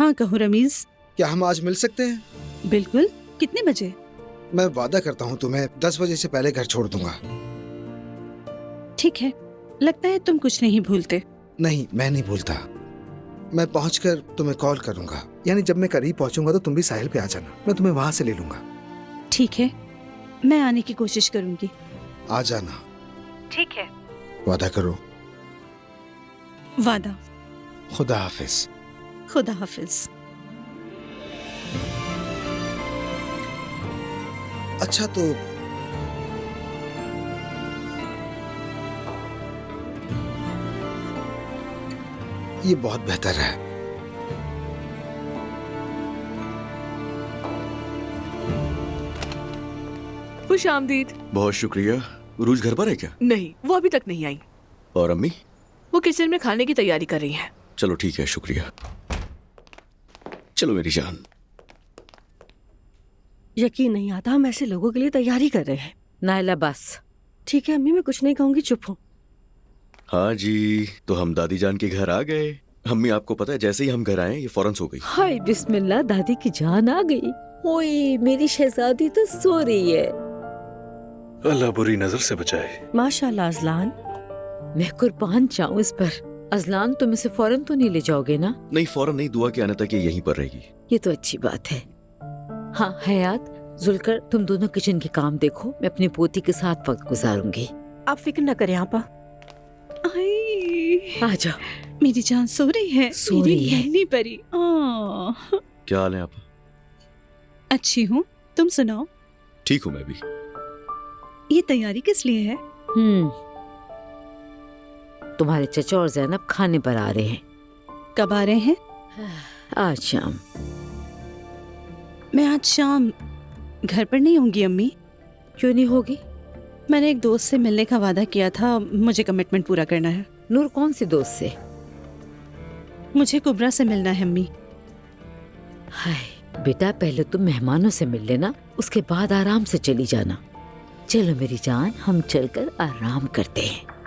हाँ कहो रमीज। क्या हम आज मिल सकते हैं? बिल्कुल। कितने बजे? मैं वादा करता हूँ तुम्हें 10 बजे से पहले घर छोड़ दूंगा। ठीक है। लगता है तुम कुछ नहीं भूलते। नहीं, मैं नहीं भूलता। मैं पहुंचकर तुम्हें कॉल करूंगा, यानी जब मैं करीब पहुंचूंगा तो तुम भी साहिल पे आ जाना, मैं तुम्हें वहां से ले लूंगा। ठीक है, मैं आने की कोशिश करूंगी। आ जाना। ठीक है। वादा करो। वादा। खुदा हाफिज। खुदा हाफिज। अच्छा तो ये बहुत बेहतर है। खुश आमदीद। बहुत शुक्रिया। रूज घर पर है क्या? नहीं, वो अभी तक नहीं आई। और अम्मी? वो किचन में खाने की तैयारी कर रही हैं। चलो ठीक है, शुक्रिया। चलो मेरी जान। यकीन नहीं आता हम ऐसे लोगों के लिए तैयारी कर रहे हैं। नायला बस। ठीक है अम्मी, मैं कुछ नहीं कहूंगी, चुप हूँ। हाँ जी, तो हम दादी जान के घर आ गए। अम्मी आपको पता है, जैसे ही हम घर आए ये फौरन सो गई। हाय बिस्मिल्लाह, दादी की जान आ गई। ओए मेरी शहजादी तो सो रही है। अल्लाह बुरी नजर से बचाए। माशाल्लाह अजलान। मैं कुर्बान जाऊं इस पर। अजलान तुम इसे फौरन तो नहीं ले जाओगे ना? नहीं, फौरन नहीं, दुआ के आने तक ये यहीं पर रहेगी। ये तो अच्छी बात है। हाँ हयात, जुलकर तुम दोनों किचन के काम देखो, मैं अपनी पोती के साथ वक्त गुजारूंगी। आप फिक्र न करें आपा। आ जाओ। मेरी जान सो रही है। सो रही है। नन्ही परी। आह। क्या हाल है आप? अच्छी हूँ, तुम सुनाओ। ठीक हूँ मैं भी। ये तैयारी किस लिए है? तुम्हारे चचा और जैनब खाने पर आ रहे हैं। कब आ रहे हैं? आज शाम। मैं आज शाम घर पर नहीं होंगी अम्मी। क्यों नहीं होगी? मैंने एक दोस्त से मिलने का वादा किया था, मुझे कमिटमेंट पूरा करना है। नूर, कौन सी दोस्त से? मुझे कुबरा से मिलना है अम्मी। हाय बेटा, पहले तुम मेहमानों से मिल लेना, उसके बाद आराम से चली जाना। चलो मेरी जान, हम चलकर आराम करते हैं।